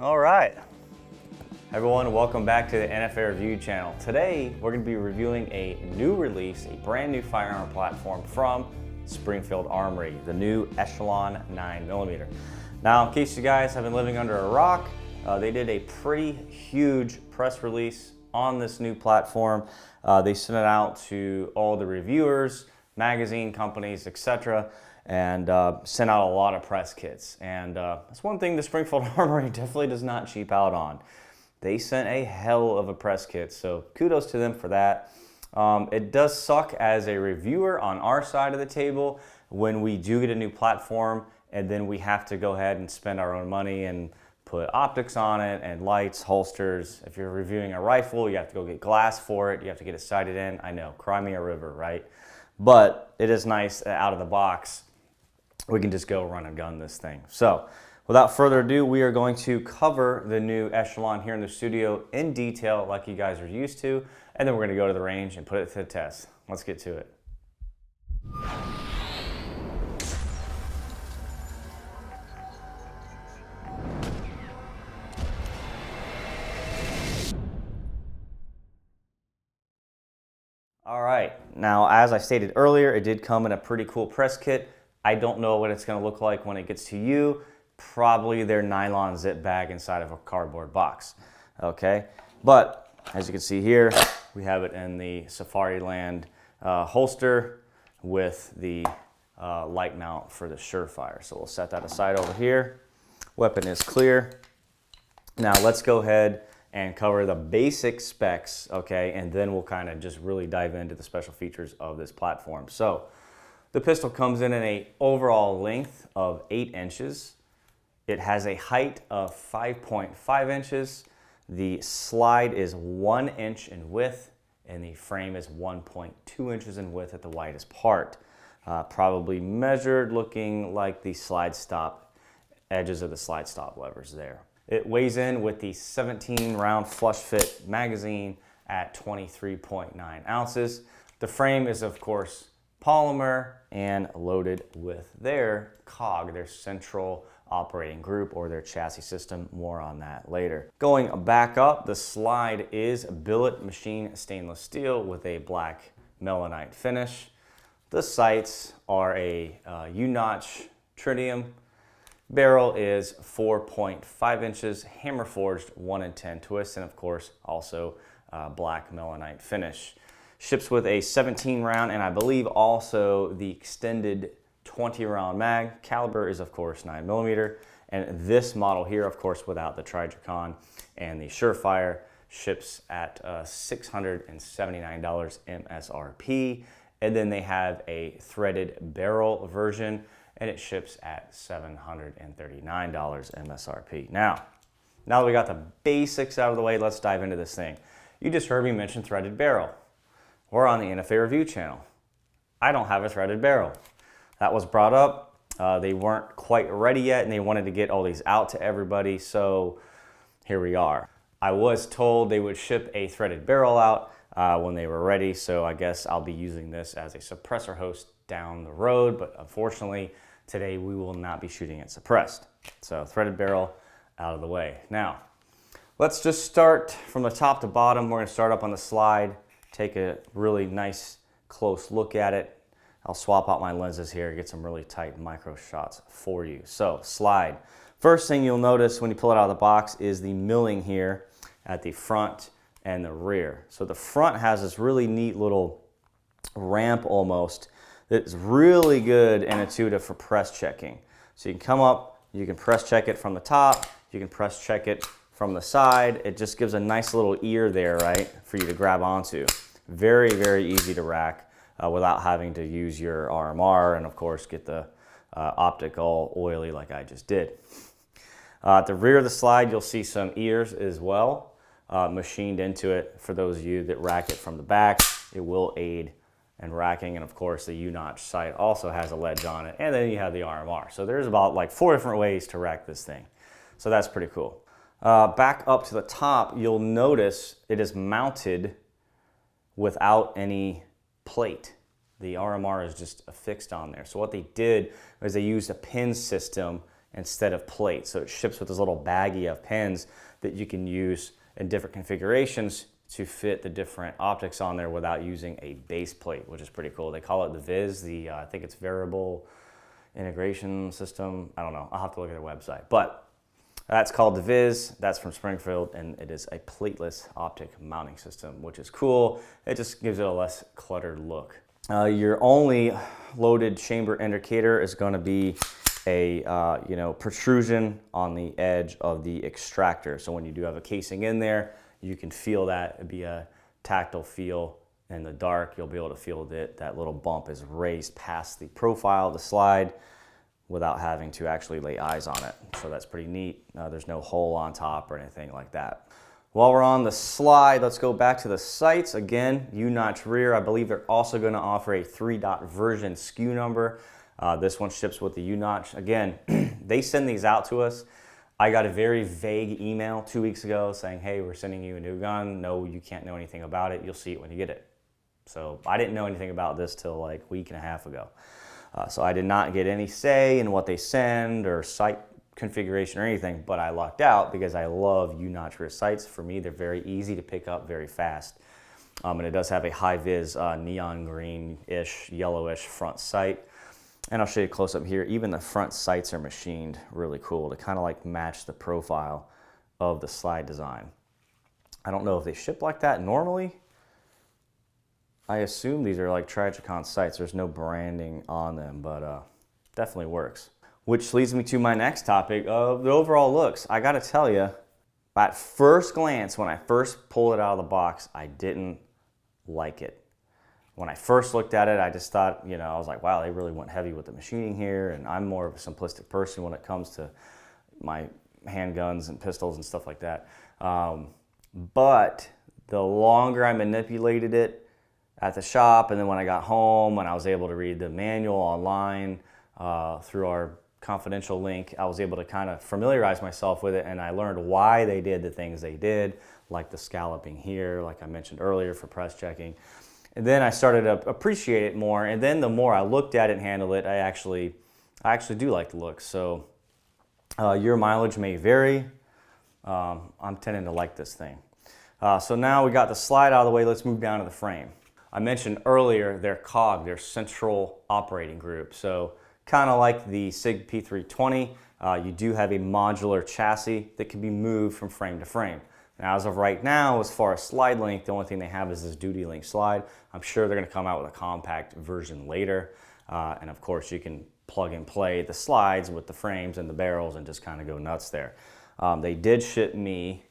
All right, everyone, welcome back to the NFA Review channel. Today, we're going to be reviewing a new release, a brand new firearm platform from Springfield Armory, the new Echelon 9mm. Now, in case you guys have been living under a rock, they did a pretty huge press release on this new platform. They sent it out to all the reviewers, magazine companies, etc., and sent out a lot of press kits. And that's one thing the Springfield Armory definitely does not cheap out on. They sent a hell of a press kit, so kudos to them for that. It does suck as a reviewer on our side of the table when we do get a new platform and then we have to go ahead and spend our own money and put optics on it and lights, holsters. If you're reviewing a rifle, you have to go get glass for it. You have to get it sighted in. I know, cry me a river, right? But it is nice out of the box. We can just go run and gun this thing. So without further ado, we are going to cover the new Echelon here in the studio in detail like you guys are used to, and then we're going to go to the range and put it to the test. Let's get to it. All right, now as I stated earlier, it did come in a pretty cool press kit. I don't know what it's going to look like when it gets to you. Probably their nylon zip bag inside of a cardboard box. Okay, but as you can see here, we have it in the Safariland holster with the light mount for the Surefire. So we'll set that aside over here. Weapon is clear. Now let's go ahead and cover the basic specs, okay, and then we'll kind of just really dive into the special features of this platform. So the pistol comes in an overall length of 8 inches. It has a height of 5.5 inches. The slide is 1 inch in width, and the frame is 1.2 inches in width at the widest part. Probably measured looking like the slide stop, edges of the slide stop levers there. It weighs in with the 17 round flush fit magazine at 23.9 ounces. The frame is of course polymer and loaded with their COG, their central operating group, or their chassis system. More on that later. Going back up, the slide is billet machine stainless steel with a black melanite finish. The sights are a U-notch tritium. Barrel is 4.5 inches, hammer forged 1 in 10 twists, and of course also black melanite finish. Ships with a 17 round and I believe also the extended 20 round mag. Caliber is of course 9mm, and this model here, of course without the Trijicon and the Surefire, ships at $679 MSRP, and then they have a threaded barrel version and it ships at $739 MSRP. Now that we got the basics out of the way, let's dive into this thing. You just heard me mention threaded barrel. We're on the NFA Review channel. I don't have a threaded barrel. That was brought up. They weren't quite ready yet and they wanted to get all these out to everybody, so here we are. I was told they would ship a threaded barrel out when they were ready, so I guess I'll be using this as a suppressor host down the road, but unfortunately today we will not be shooting it suppressed. So threaded barrel out of the way. Now, let's just start from the top to bottom. We're gonna start up on the slide. Take a really nice close look at it. I'll swap out my lenses here, get some really tight micro shots for you. So slide. First thing you'll notice when you pull it out of the box is the milling here at the front and the rear. So the front has this really neat little ramp almost that's really good and intuitive for press checking. So you can come up, you can press check it from the top, you can press check it from the side. It just gives a nice little ear there, right, for you to grab onto. Very, very easy to rack without having to use your RMR and of course get the optic all oily like I just did. At the rear of the slide, you'll see some ears as well machined into it. For those of you that rack it from the back, it will aid in racking, and of course the U-notch sight also has a ledge on it, and then you have the RMR. So there's about like 4 different ways to rack this thing. So that's pretty cool. Back up to the top, you'll notice it is mounted without any plate. The RMR is just affixed on there. So what they did is they used a pin system instead of plate. So it ships with this little baggie of pins that you can use in different configurations to fit the different optics on there without using a base plate, which is pretty cool. They call it the VIS, I think it's Variable Integration System. I don't know, I'll have to look at their website. But that's called the VIS, that's from Springfield, and it is a plateless optic mounting system, which is cool. It just gives it a less cluttered look. Your only loaded chamber indicator is gonna be a protrusion on the edge of the extractor. So when you do have a casing in there, you can feel that. It'd be a tactile feel. In the dark, you'll be able to feel that that little bump is raised past the profile of the slide without having to actually lay eyes on it. So that's pretty neat. There's no hole on top or anything like that. While we're on the slide, let's go back to the sights. Again, U-notch rear. I believe they're also going to offer a 3-dot version SKU number. This one ships with the U-notch. Again, they send these out to us. I got a very vague email 2 weeks ago saying, hey, we're sending you a new gun. No, you can't know anything about it. You'll see it when you get it. So I didn't know anything about this till like a week and a half ago. So I did not get any say in what they send or sight configuration or anything, but I lucked out because I love U-notch rear sights. For me, they're very easy to pick up very fast. And it does have a high-vis neon green-ish, yellowish front sight. And I'll show you a close-up here. Even the front sights are machined really cool to kind of like match the profile of the slide design. I don't know if they ship like that normally. I assume these are like Tragicon sights. There's no branding on them, but definitely works. Which leads me to my next topic of the overall looks. I gotta tell you, at first glance, when I first pulled it out of the box, I didn't like it. When I first looked at it, I just thought, I was like, wow, they really went heavy with the machining here, and I'm more of a simplistic person when it comes to my handguns and pistols and stuff like that. But the longer I manipulated it at the shop, and then when I got home, when I was able to read the manual online through our confidential link, I was able to kind of familiarize myself with it, and I learned why they did the things they did, like the scalloping here, like I mentioned earlier, for press checking. And then I started to appreciate it more, and then the more I looked at it and handled it, I actually do like the look. So your mileage may vary. I'm tending to like this thing. So now we got the slide out of the way, let's move down to the frame. I mentioned earlier their COG, their central operating group. So kind of like the SIG P320, you do have a modular chassis that can be moved from frame to frame. Now, as of right now, as far as slide length, the only thing they have is this duty link slide. I'm sure they're going to come out with a compact version later. And of course, you can plug and play the slides with the frames and the barrels and just kind of go nuts there. They did ship me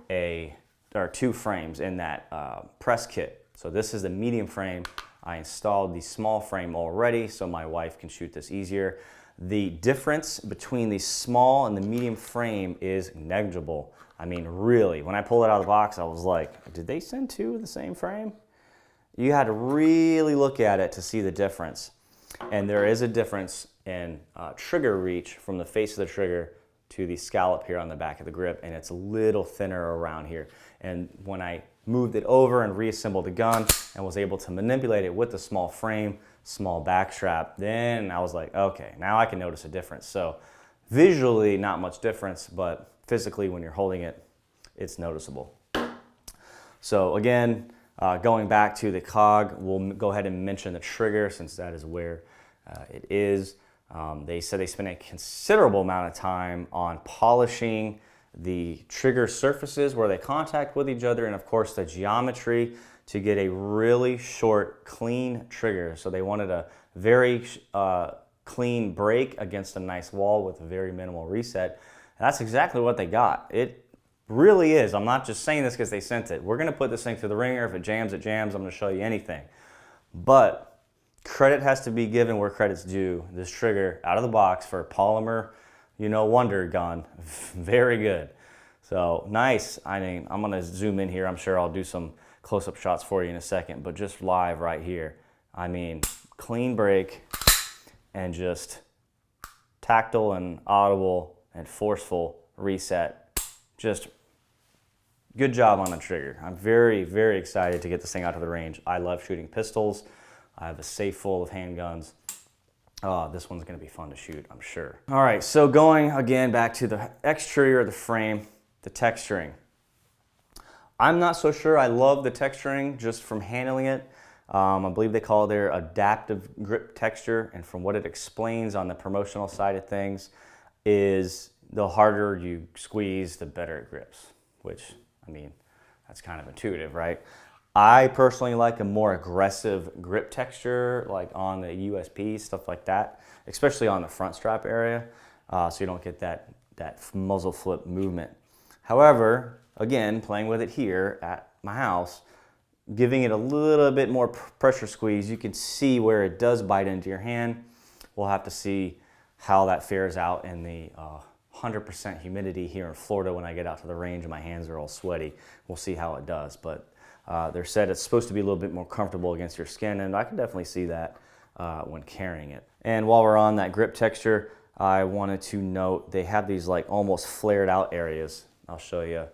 two frames in that press kit. So this is the medium frame. I installed the small frame already so my wife can shoot this easier. The difference between the small and the medium frame is negligible. I mean, really, when I pulled it out of the box, I was like, did they send two of the same frame? You had to really look at it to see the difference. And there is a difference in trigger reach from the face of the trigger to the scallop here on the back of the grip, and it's a little thinner around here. And when I moved it over and reassembled the gun and was able to manipulate it with the small frame, small back strap, then I was like, okay, now I can notice a difference. So visually, not much difference, but physically, when you're holding it, it's noticeable. So again, going back to the COG, we'll go ahead and mention the trigger since that is where it is. They said they spent a considerable amount of time on polishing the trigger surfaces where they contact with each other, and of course the geometry to get a really short, clean trigger. So they wanted a very clean break against a nice wall with a very minimal reset. And that's exactly what they got. It really is. I'm not just saying this because they sent it. We're going to put this thing through the ringer. If it jams, it jams. I'm going to show you anything. But credit has to be given where credit's due. This trigger out of the box for a polymer, wonder gun, very good. So nice. I mean, I'm going to zoom in here. I'm sure I'll do some close-up shots for you in a second, but just live right here. I mean, clean break and just tactile and audible and forceful reset. Just good job on the trigger. I'm very, very excited to get this thing out to the range. I love shooting pistols. I have a safe full of handguns. Oh, this one's gonna be fun to shoot, I'm sure. All right, so going again back to the exterior of the frame, the texturing. I'm not so sure I love the texturing just from handling it. I believe they call it their adaptive grip texture, and from what it explains on the promotional side of things is the harder you squeeze, the better it grips, which, I mean, that's kind of intuitive, right? I personally like a more aggressive grip texture, like on the USP, stuff like that, especially on the front strap area, so you don't get that muzzle flip movement. However, again, playing with it here at my house, giving it a little bit more pressure squeeze, you can see where it does bite into your hand. We'll have to see how that fares out in the 100% humidity here in Florida when I get out to the range and my hands are all sweaty. We'll see how it does, but they're said it's supposed to be a little bit more comfortable against your skin, and I can definitely see that when carrying it. And while we're on that grip texture, I wanted to note they have these like almost flared out areas. I'll show you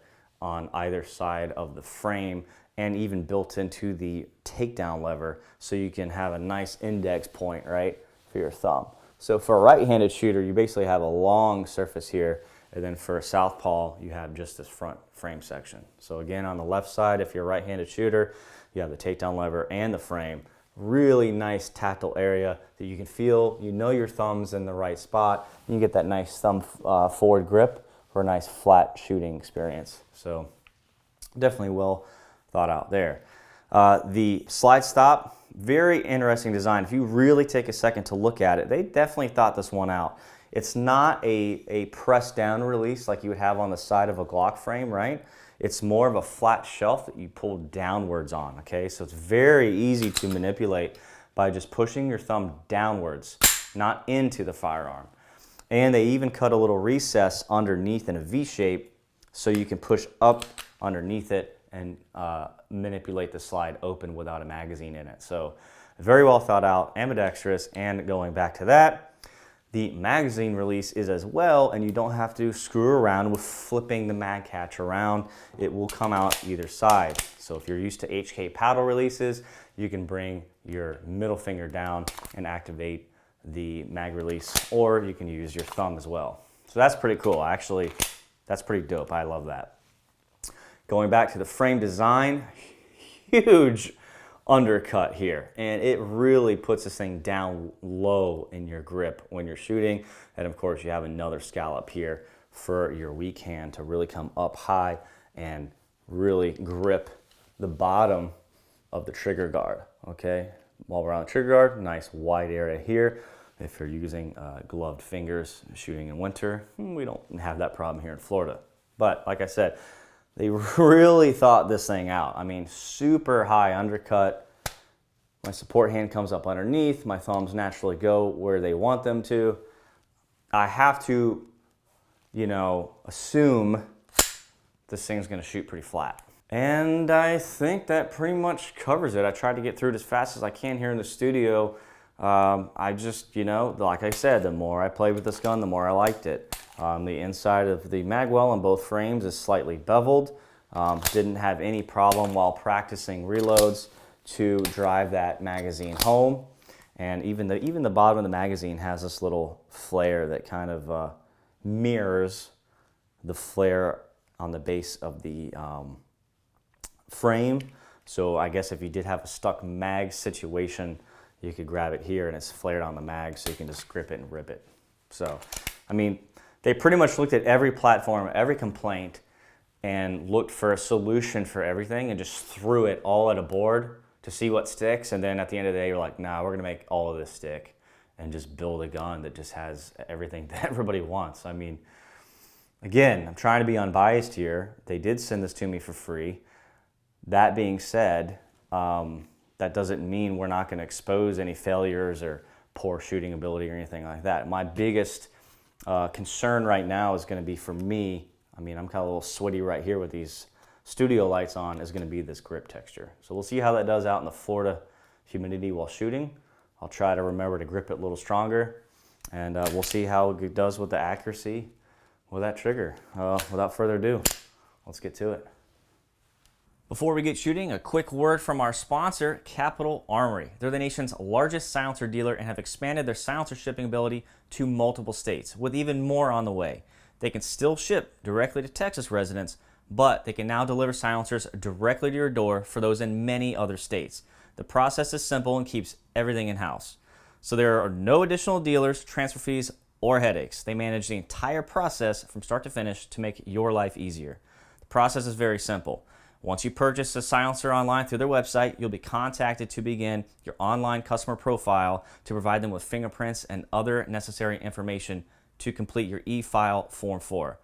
on either side of the frame, and even built into the takedown lever, so you can have a nice index point, right, for your thumb. So for a right-handed shooter, you basically have a long surface here, and then for a southpaw, you have just this front frame section. So again, on the left side, if you're a right-handed shooter, you have the takedown lever and the frame. Really nice tactile area that you can feel, you know your thumb's in the right spot, and you get that nice thumb forward grip for a nice flat shooting experience. So definitely well thought out there. The slide stop, very interesting design. If you really take a second to look at it, they definitely thought this one out. It's not a press down release like you would have on the side of a Glock frame, right? It's more of a flat shelf that you pull downwards on, okay? So it's very easy to manipulate by just pushing your thumb downwards, not into the firearm. And they even cut a little recess underneath in a V shape so you can push up underneath it and manipulate the slide open without a magazine in it. So very well thought out, ambidextrous, and going back to that, the magazine release is as well, and you don't have to screw around with flipping the mag catch around. It will come out either side. So if you're used to HK paddle releases, you can bring your middle finger down and activate the mag release, or you can use your thumb as well. So that's pretty cool. Actually, that's pretty dope. I love that. Going back to the frame design, huge undercut here, and it really puts this thing down low in your grip when you're shooting. And of course you have another scallop here for your weak hand to really come up high and really grip the bottom of the trigger guard. Okay, while we're on the trigger guard, nice wide area here. If you're using gloved fingers shooting in winter, we don't have that problem here in Florida. But like I said, they really thought this thing out. I mean, super high undercut. My support hand comes up underneath. My thumbs naturally go where they want them to. I have to, you know, assume this thing's gonna shoot pretty flat. And I think that pretty much covers it. I tried to get through it as fast as I can here in the studio. I just, you know, like I said, the more I played with this gun, the more I liked it. The inside of the magwell on both frames is slightly beveled. Didn't have any problem while practicing reloads to drive that magazine home. And even the bottom of the magazine has this little flare that kind of mirrors the flare on the base of the frame. So I guess if you did have a stuck mag situation, you could grab it here and it's flared on the mag, so you can just grip it and rip it. So, I mean, they pretty much looked at every platform, every complaint, and looked for a solution for everything and just threw it all at a board to see what sticks. And then at the end of the day, you're like, nah, we're gonna make all of this stick and just build a gun that just has everything that everybody wants. I mean, again, I'm trying to be unbiased here. They did send this to me for free. That being said, that doesn't mean we're not gonna expose any failures or poor shooting ability or anything like that. My biggest concern right now is gonna be for me, I mean, I'm kind of a little sweaty right here with these studio lights on, is gonna be this grip texture. So we'll see how that does out in the Florida humidity while shooting. I'll try to remember to grip it a little stronger, and we'll see how it does with the accuracy with that trigger. Without further ado, let's get to it. Before we get shooting, a quick word from our sponsor, Capital Armory. They're the nation's largest silencer dealer and have expanded their silencer shipping ability to multiple states, with even more on the way. They can still ship directly to Texas residents, but they can now deliver silencers directly to your door for those in many other states. The process is simple and keeps everything in-house. So there are no additional dealers, transfer fees, or headaches. They manage the entire process from start to finish to make your life easier. The process is very simple. Once you purchase a silencer online through their website, you'll be contacted to begin your online customer profile to provide them with fingerprints and other necessary information to complete your e-file Form 4.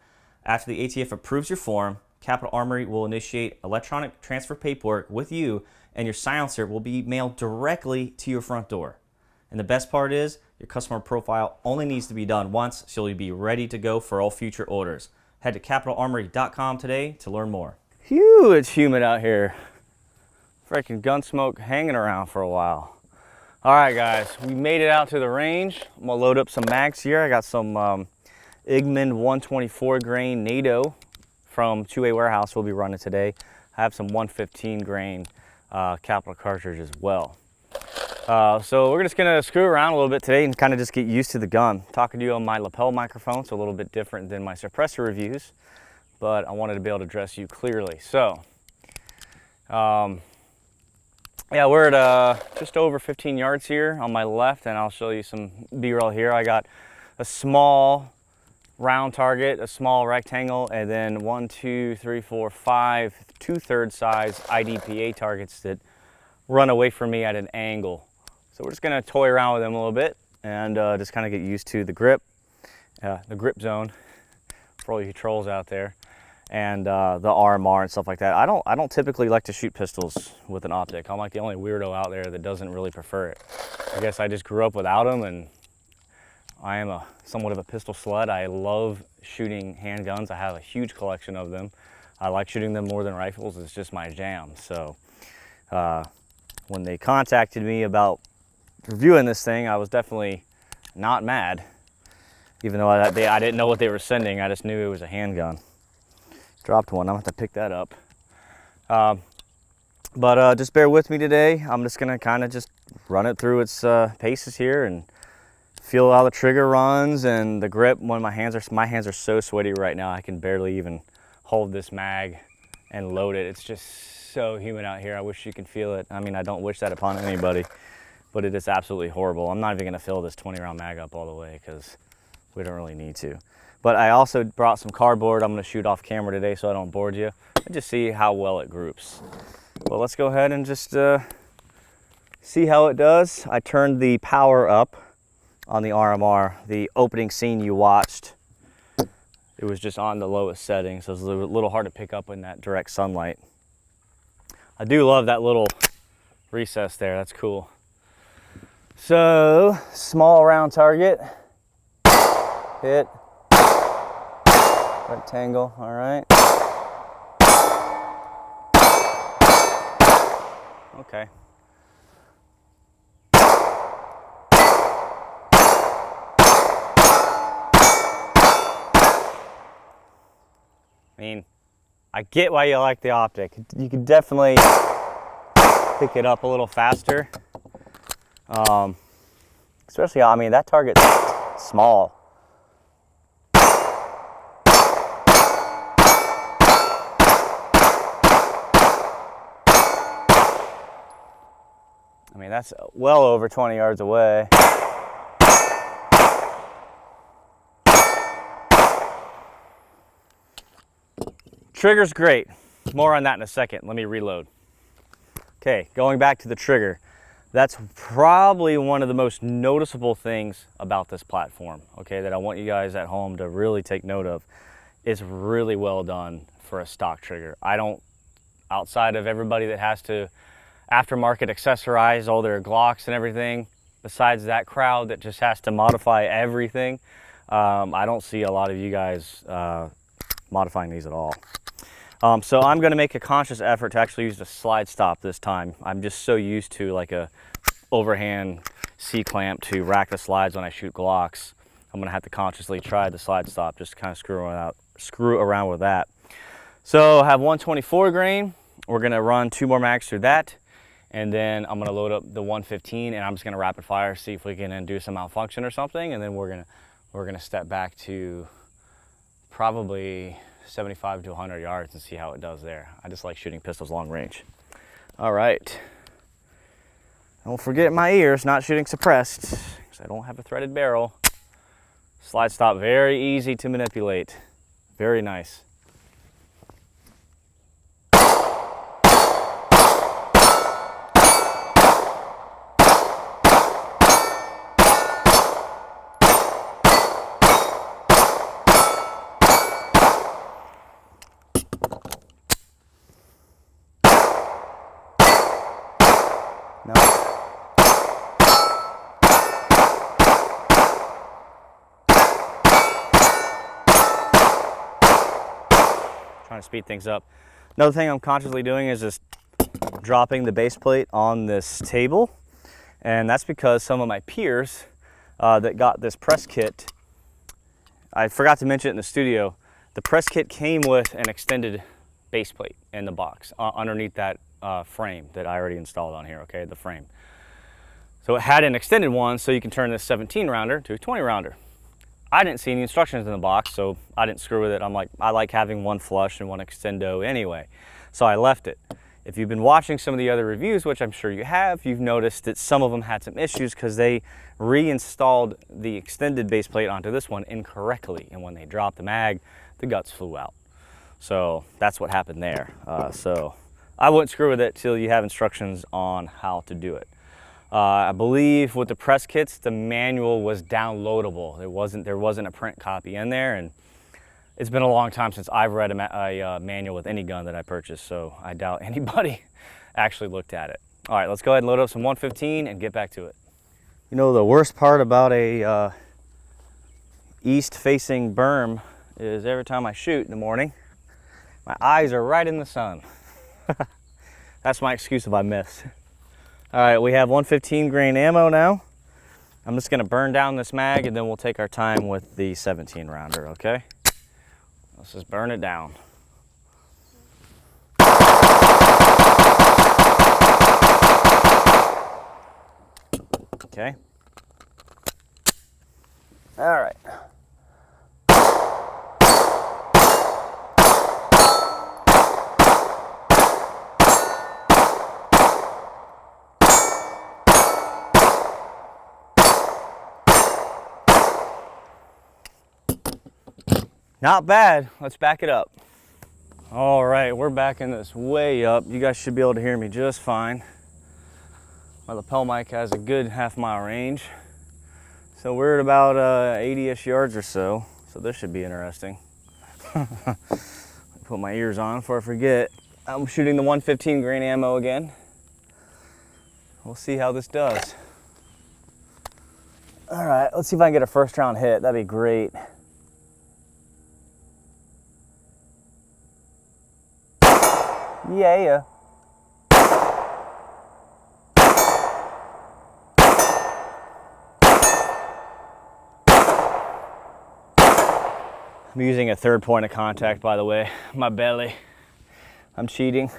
After the ATF approves your form, Capital Armory will initiate electronic transfer paperwork with you, and your silencer will be mailed directly to your front door. And the best part is, your customer profile only needs to be done once, so you'll be ready to go for all future orders. Head to capitalarmory.com today to learn more. Phew, it's humid out here. Freaking gun smoke hanging around for a while. All right, guys, we made it out to the range. I'm gonna load up some mags here. I got some Igman 124 grain NATO from 2A Warehouse we'll be running today. I have some 115 grain Capital cartridge as well. So we're just gonna screw around a little bit today and kind of just get used to the gun. Talking to you on my lapel microphone, so a little bit different than my suppressor reviews, but I wanted to be able to address you clearly. So, yeah, we're at just over 15 yards here on my left, and I'll show you some B-roll here. I got a small round target, a small rectangle, and then 1, 2, 3, 4, 5 2/3 size IDPA targets that run away from me at an angle. So we're just gonna toy around with them a little bit and just kind of get used to the grip zone for all you trolls out there, and the RMR and stuff like that. I don't typically like to shoot pistols with an optic. I'm like the only weirdo out there that doesn't really prefer it. I guess I just grew up without them, and I am somewhat of a pistol slut. I love shooting handguns. I have a huge collection of them. I like shooting them more than rifles. It's just my jam. So when they contacted me about reviewing this thing, I was definitely not mad, even though I didn't know what they were sending. I just knew it was a handgun. Dropped one. I'm gonna have to pick that up. But just bear with me today. I'm just gonna kind of just run it through its paces here and feel how the trigger runs and the grip. When my hands are so sweaty right now, I can barely even hold this mag and load it. It's just so humid out here. I wish you could feel it. I mean, I don't wish that upon anybody, but it is absolutely horrible. I'm not even gonna fill this 20-round mag up all the way because we don't really need to. But I also brought some cardboard. I'm gonna shoot off camera today so I don't board you and just see how well it groups. Well, let's go ahead and just see how it does. I turned the power up on the RMR. The opening scene you watched, it was just on the lowest setting, so it's a little hard to pick up in that direct sunlight. I do love that little recess there. That's cool. So, small round target, hit, rectangle, all right. Okay. I mean, I get why you like the optic. You could definitely pick it up a little faster. Especially, I mean, that target's small. I mean, that's well over 20 yards away. Trigger's great. More on that in a second. Let me reload. Okay, going back to the trigger. That's probably one of the most noticeable things about this platform, okay, that I want you guys at home to really take note of. It's really well done for a stock trigger. I don't, outside of everybody that has to aftermarket accessorize all their Glocks and everything, besides that crowd that just has to modify everything, I don't see a lot of you guys modifying these at all. So I'm going to make a conscious effort to actually use the slide stop this time. I'm just so used to like a overhand C-clamp to rack the slides when I shoot Glocks. I'm going to have to consciously try the slide stop, just to kind of screw around with that. So I have 124 grain. we're gonna run 2 more mags through that, and then I'm gonna load up the 115, and I'm just gonna rapid fire, see if we can induce some malfunction or something, and then we're gonna step back to probably 75 to 100 yards and see how it does there. I just like shooting pistols long range. All right. Don't forget my ears, not shooting suppressed, because I don't have a threaded barrel. Slide stop, very easy to manipulate. Very nice. No. Trying to speed things up. Another thing I'm consciously doing is just dropping the base plate on this table, and that's because some of my peers that got this press kit, I forgot to mention it in the studio, the press kit came with an extended base plate in the box underneath that frame that I already installed on here, okay, the frame. So it had an extended one so you can turn this 17 rounder to a 20 rounder. I didn't see any instructions in the box, so I didn't screw with it. I'm like, I like having one flush and one extendo anyway, so I left it. If you've been watching some of the other reviews, which I'm sure you have, you've noticed that some of them had some issues because they reinstalled the extended base plate onto this one incorrectly, and when they dropped the mag, the guts flew out. So that's what happened there. So I wouldn't screw with it till you have instructions on how to do it. I believe with the press kits, the manual was downloadable. There wasn't a print copy in there, and it's been a long time since I've read a manual with any gun that I purchased, so I doubt anybody actually looked at it. All right, let's go ahead and load up some 115 and get back to it. You know, the worst part about a east-facing berm is every time I shoot in the morning, my eyes are right in the sun. That's my excuse if I miss. All right, we have 115 grain ammo now. I'm just gonna burn down this mag and then we'll take our time with the 17 rounder, okay? Let's just burn it down. Okay. All right. Not bad. Let's back it up. All right, we're backing this way up. You guys should be able to hear me just fine. My lapel mic has a good half-mile range. So we're at about 80-ish yards or so. So this should be interesting. Put my ears on before I forget. I'm shooting the 115 grain ammo again. We'll see how this does. All right, let's see if I can get a first round hit. That'd be great. Yeah. I'm using a third point of contact, by the way. My belly. I'm cheating.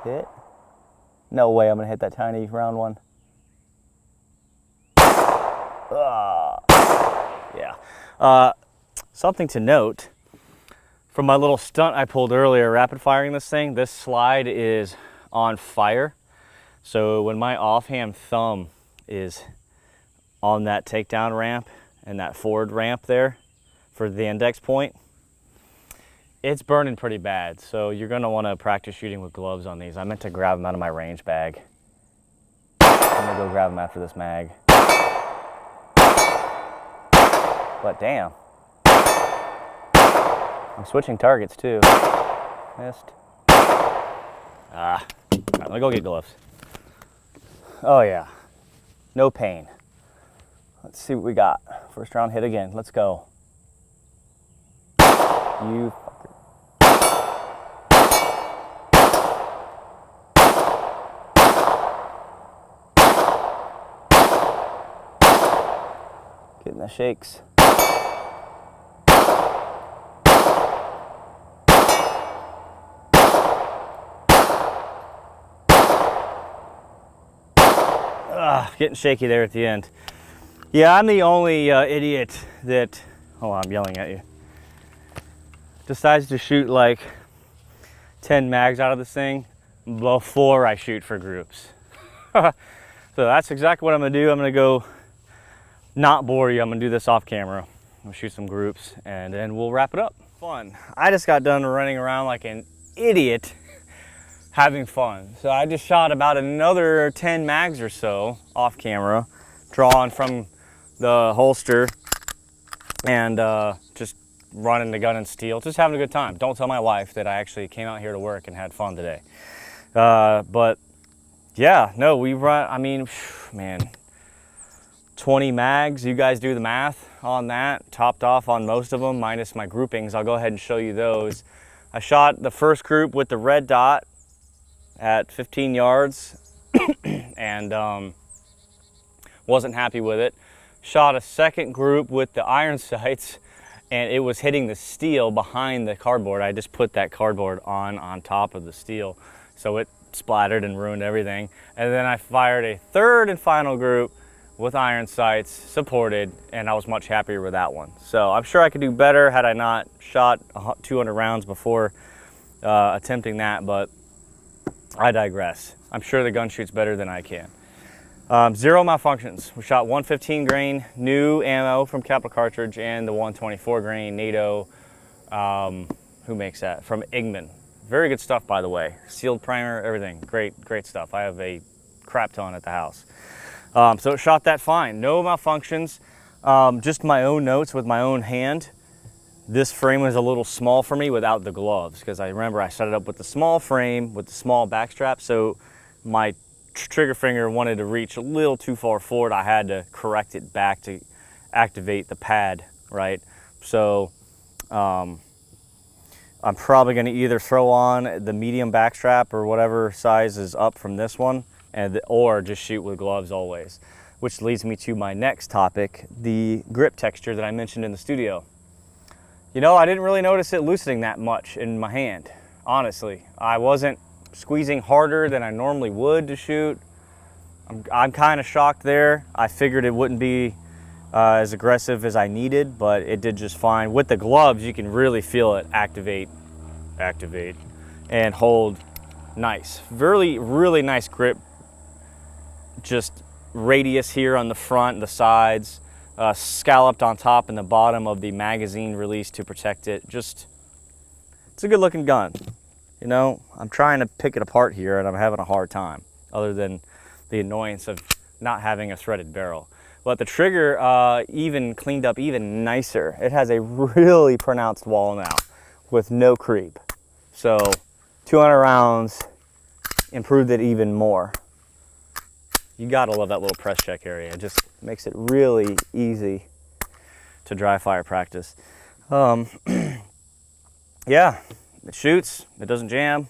Hit? No way I'm gonna hit that tiny round one. Yeah. Something to note. From my little stunt I pulled earlier, rapid firing this thing, this slide is on fire. So when my offhand thumb is on that takedown ramp and that forward ramp there for the index point, it's burning pretty bad. So you're gonna wanna practice shooting with gloves on these. I meant to grab them out of my range bag. I'm gonna go grab them after this mag. But damn. I'm switching targets too. Missed. All right, let me go get gloves. Oh yeah, no pain. Let's see what we got. First round hit again, let's go. You fucker. Getting the shakes. Getting shaky there at the end. Yeah, I'm the only idiot that, hold on, I'm yelling at you, decides to shoot like 10 mags out of this thing before I shoot for groups. So that's exactly what I'm gonna do. I'm gonna go not bore you. I'm gonna do this off camera. We'll shoot some groups and then we'll wrap it up. Fun. I just got done running around like an idiot having fun. So I just shot about another 10 mags or so off camera, drawing from the holster and just running the gun and steel, just having a good time. Don't tell my wife that I actually came out here to work and had fun today. But yeah, no, we run, I mean, man, 20 mags, you guys do the math on that, topped off on most of them, minus my groupings. I'll go ahead and show you those. I shot the first group with the red dot at 15 yards and wasn't happy with it. Shot a second group with the iron sights and it was hitting the steel behind the cardboard. I just put that cardboard on top of the steel, so it splattered and ruined everything. And then I fired a third and final group with iron sights, supported, and I was much happier with that one. So I'm sure I could do better had I not shot 200 rounds before attempting that, but I digress. I'm sure the gun shoots better than I can. 0 malfunctions. We shot 115 grain new ammo from Capital Cartridge and the 124 grain NATO, who makes that? From Igman. Very good stuff, by the way. Sealed primer, everything. Great stuff. I have a crap ton at the house. So it shot that fine. No malfunctions. Just my own notes with my own hand. This frame was a little small for me without the gloves, because I remember I set it up with the small frame with the small backstrap, so my trigger finger wanted to reach a little too far forward. I had to correct it back to activate the pad, right? So I'm probably going to either throw on the medium backstrap or whatever size is up from this one, or just shoot with gloves always. Which leads me to my next topic, the grip texture that I mentioned in the studio. You know, I didn't really notice it loosening that much in my hand, honestly. I wasn't squeezing harder than I normally would to shoot. I'm kind of shocked there. I figured it wouldn't be as aggressive as I needed, but it did just fine. With the gloves, you can really feel it activate, and hold nice. Really nice grip. Just radius here on the front, the sides, scalloped on top and the bottom of the magazine release to protect it. Just, it's a good looking gun. You know, I'm trying to pick it apart here and I'm having a hard time, other than the annoyance of not having a threaded barrel. But the trigger even cleaned up even nicer. It has a really pronounced wall now with no creep. So 200 rounds improved it even more. You gotta love that little press check area. It just makes it really easy to dry fire practice. Yeah. It shoots, it doesn't jam,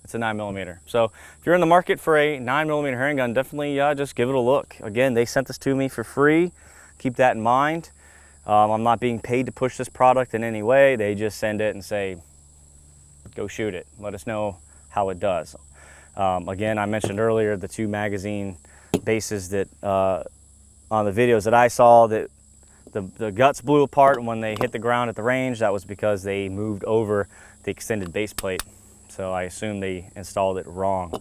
it's a 9mm. So if you're in the market for a 9mm handgun, definitely just give it a look. Again, they sent this to me for free. Keep that in mind. I'm not being paid to push this product in any way. They just send it and say, go shoot it. Let us know how it does. Again, I mentioned earlier the 2 magazine bases that on the videos that I saw, that the guts blew apart when they hit the ground at the range. That was because they moved over the extended base plate. So I assume they installed it wrong.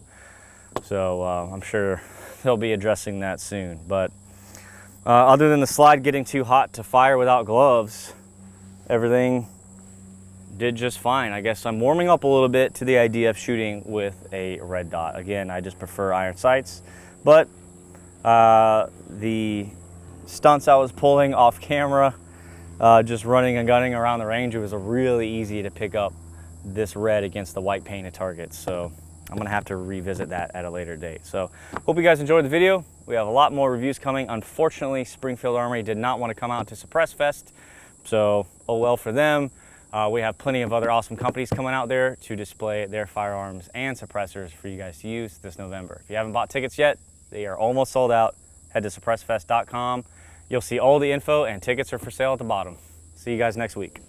So I'm sure they'll be addressing that soon. But other than the slide getting too hot to fire without gloves, everything did just fine. I guess I'm warming up a little bit to the idea of shooting with a red dot. Again, I just prefer iron sights. But the stunts I was pulling off camera, just running and gunning around the range, it was really easy to pick up this red against the white painted targets. So I'm gonna have to revisit that at a later date. So hope you guys enjoyed the video. We have a lot more reviews coming. Unfortunately, Springfield Armory did not want to come out to Suppress Fest, so oh well for them. We have plenty of other awesome companies coming out there to display their firearms and suppressors for you guys to use this November. If you haven't bought tickets yet, they are almost sold out. Head to suppressfest.com. You'll see all the info, and tickets are for sale at the bottom. See you guys next week.